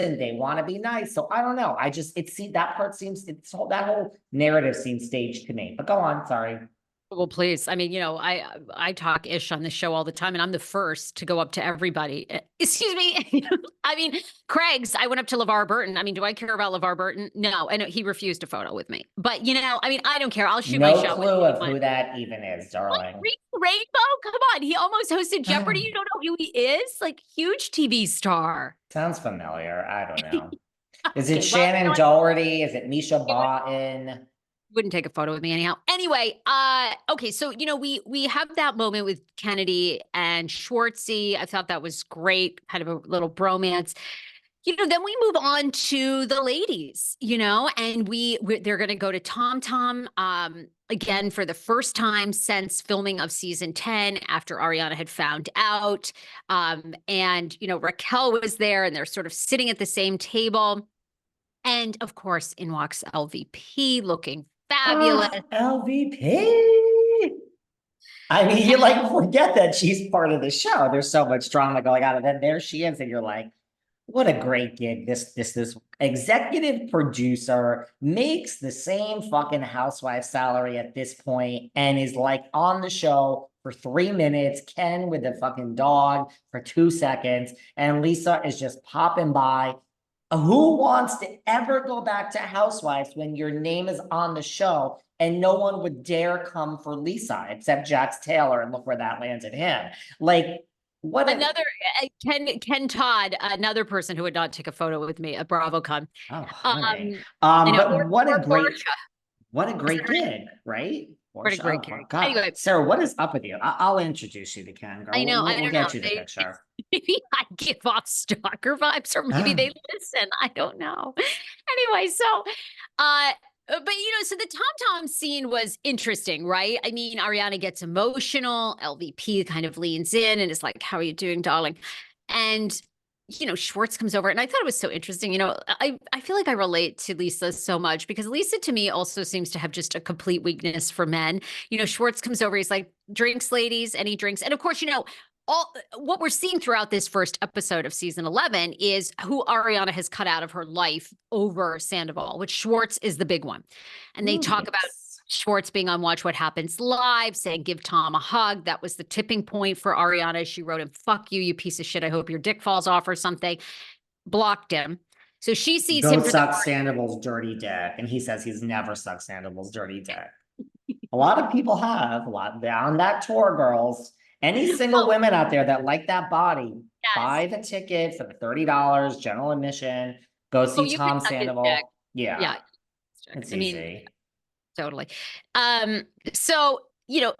and they want to be nice. So I don't know. That part seems, that whole narrative seems staged to me. But go on, sorry. Well, please. I mean, I talk ish on the show all the time, and I'm the first to go up to everybody. Excuse me. I mean, Craig's. I went up to LeVar Burton. I mean, do I care about LeVar Burton? No, and he refused a photo with me. But I mean, I don't care. I'll shoot my No shot. clue of who that even is, darling. Rainbow? Come on. He almost hosted Jeopardy. You don't know who he is? Like, huge TV star. Sounds familiar. I don't know. Is it Okay, well, Shannon Doherty? Is it Misha Barton? wouldn't take a photo with me anyhow. Anyway, okay, so we have that moment with Kennedy and Schwartzy. I thought that was great, kind of a little bromance. Then we move on to the ladies, and they're going to go to Tom Tom again for the first time since filming of season 10 after Ariana had found out. And Raquel was there, and they're sort of sitting at the same table. And of course, in walks LVP looking fabulous. LVP. I mean, you forget that she's part of the show. There's so much drama going on, and then there she is, and you're like, what a great gig. This executive producer makes the same fucking housewife salary at this point and is on the show for 3 minutes, Ken with the fucking dog for 2 seconds, and Lisa is just popping by. Who wants to ever go back to Housewives when your name is on the show and no one would dare come for Lisa except Jax Taylor, and look where that landed him. Another Ken Todd, another person who would not take a photo with me at BravoCon. Oh, but what a great gig, right? What a great gig. God. Anyway, Sarah, what is up with you? I'll introduce you to Ken. Girl. I know. We'll get you the picture. Maybe I give off stalker vibes, or maybe they listen. I don't know. Anyway, so so the Tom Tom scene was interesting, right? I mean, Ariana gets emotional. LVP kind of leans in and is like, "How are you doing, darling?" And Schwartz comes over, and I thought it was so interesting. I feel like I relate to Lisa so much because Lisa to me also seems to have just a complete weakness for men. Schwartz comes over, he's like, "Drinks, ladies," and he drinks. And of course, all what we're seeing throughout this first episode of season 11 is who Ariana has cut out of her life over Sandoval, which Schwartz is the big one. And they talk about Schwartz being on Watch What Happens Live, saying, "Give Tom a hug." That was the tipping point for Ariana. She wrote him, "Fuck you, you piece of shit. I hope your dick falls off," or something. Blocked him. So she sees him suck Sandoval's dirty dick. And he says he's never sucked Sandoval's dirty dick. A lot of people have. A lot on that tour, girls. Any single women out there that like that body, buy the ticket for the $30, general admission. Go see Tom Sandoval. Yeah. It's easy. Totally. So,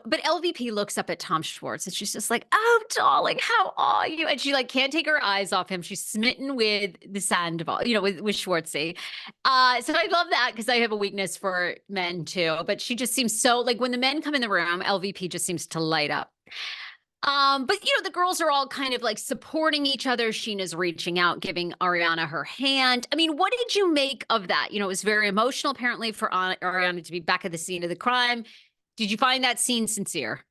but LVP looks up at Tom Schwartz and she's just like, "Oh, darling, how are you?" And she can't take her eyes off him. She's smitten with the Sandoval, with Schwartzy. So I love that because I have a weakness for men too. But she just seems so when the men come in the room, LVP just seems to light up. But the girls are all kind of supporting each other. Sheena's reaching out, giving Ariana her hand. I mean, what did you make of that? It was very emotional apparently for Ariana to be back at the scene of the crime. Did you find that scene sincere?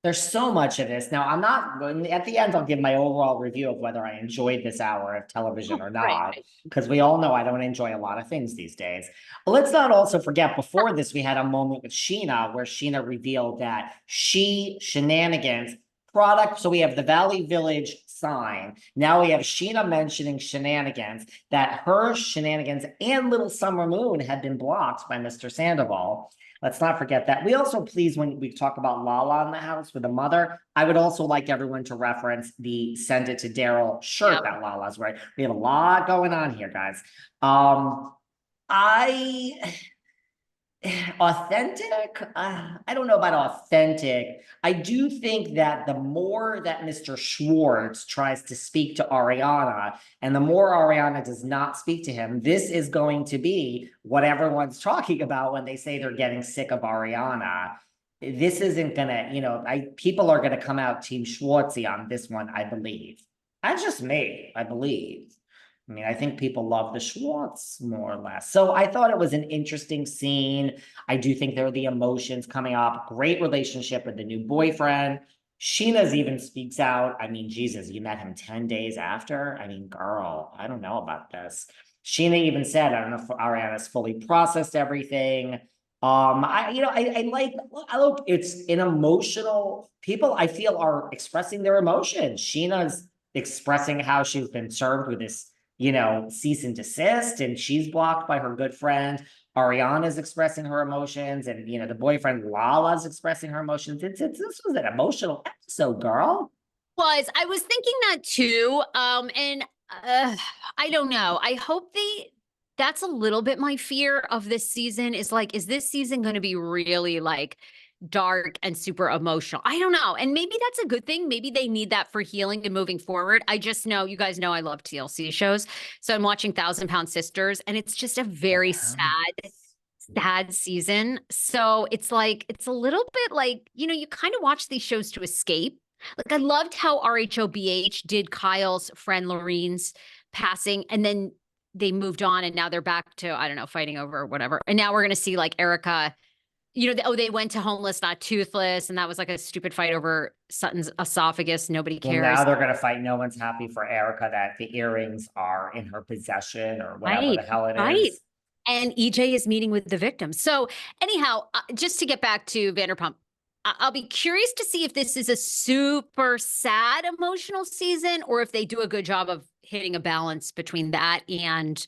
There's so much of this. Now, I'm not at the end, I'll give my overall review of whether I enjoyed this hour of television or not, because we all know I don't enjoy a lot of things these days. But let's not also forget, before this, we had a moment with Sheena where Sheena revealed that shenanigans product. So we have the Valley Village sign. Now we have Sheena mentioning shenanigans, that her shenanigans and Little Summer Moon had been blocked by Mr. Sandoval. Let's not forget that. We also, please, when we talk about Lala in the house with the mother, I would also like everyone to reference the "Send It to Daryl" shirt that Lala's wearing. We have a lot going on here, guys. Authentic? I don't know about authentic. I do think that the more that Mr. Schwartz tries to speak to Ariana and the more Ariana does not speak to him, this is going to be what everyone's talking about when they say they're getting sick of Ariana. This isn't gonna, people are gonna come out Team Schwartzy on this one, I believe. That's just me, I believe. I mean, I think people love the Schwartz more or less. So I thought it was an interesting scene. I do think there are the emotions coming up. Great relationship with the new boyfriend. Sheena's even speaks out. I mean, Jesus, you met him 10 days after. I mean, girl, I don't know about this. Sheena even said, I don't know if Ariana's fully processed everything. I like, look, it's an emotional, people I feel are expressing their emotions. Sheena's expressing how she's been served with this, cease and desist, and she's blocked by her good friend. Ariana's expressing her emotions, and the boyfriend Lala's expressing her emotions. This was an emotional episode, girl. I was thinking that too. And I don't know. I hope that's a little bit my fear of this season is like, is this season going to be really like dark and super emotional? I don't know. And maybe that's a good thing. Maybe they need that for healing and moving forward. I just know, you guys know I love TLC shows. So I'm watching Thousand Pound Sisters, and it's just a very sad season. So it's like, it's a little bit like, you kind of watch these shows to escape. Like, I loved how RHOBH did Kyle's friend Loreen's passing, and then they moved on, and now they're back to, I don't know, fighting over whatever. And now we're going to see like Erica, they went to Homeless, Not Toothless, and that was like a stupid fight over Sutton's esophagus. Nobody Well, cares. now they're gonna fight. No one's happy for Erica that the earrings are in her possession or whatever the hell it is. And EJ is meeting with the victim. So anyhow, just to get back to Vanderpump, I'll be curious to see if this is a super sad emotional season, or if they do a good job of hitting a balance between that and,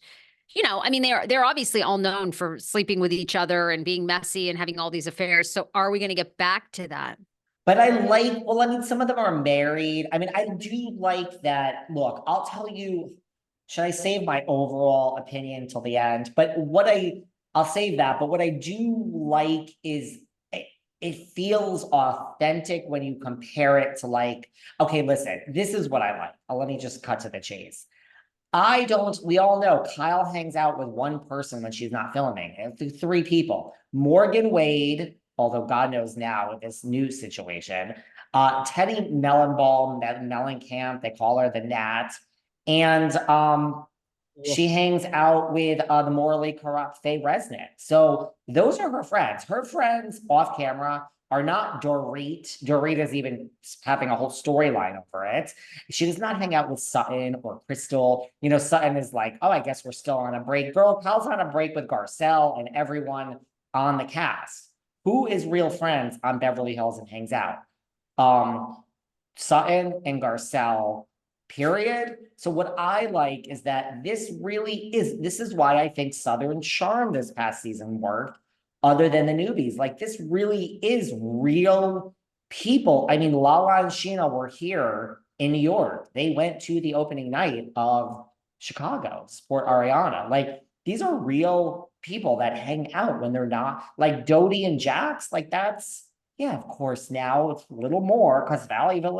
I mean, they're obviously all known for sleeping with each other and being messy and having all these affairs. So are we going to get back to that? But I like, well, I mean, some of them are married. I mean, I do like that. Look, I'll tell you, should I save my overall opinion till the end? But I'll save that. But what I do like is it feels authentic when you compare it to like, okay, listen, this is what I like. Let me just cut to the chase. We all know Kyle hangs out with one person when she's not filming, and three people. Morgan Wade, although God knows now with this new situation, Teddy Mellenball, Mellencamp, they call her the Nat, and she hangs out with the morally corrupt Faye Resnick. So those are her friends. Her friends off camera are not Dorit. Dorit is even having a whole storyline over it. She does not hang out with Sutton or Crystal. Sutton is like, oh, I guess we're still on a break. Girl, Kyle's on a break with Garcelle and everyone on the cast. Who is real friends on Beverly Hills and hangs out? Sutton and Garcelle, period. So what I like is that this is why I think Southern Charm this past season worked, other than the newbies. Like, this really is real people. I mean, Lala and Sheena were here in New York. They went to the opening night of Chicago, support Ariana. Like, these are real people that hang out when they're not, like Dodie and Jax. Like, that's, yeah, of course, now it's a little more because Valley Village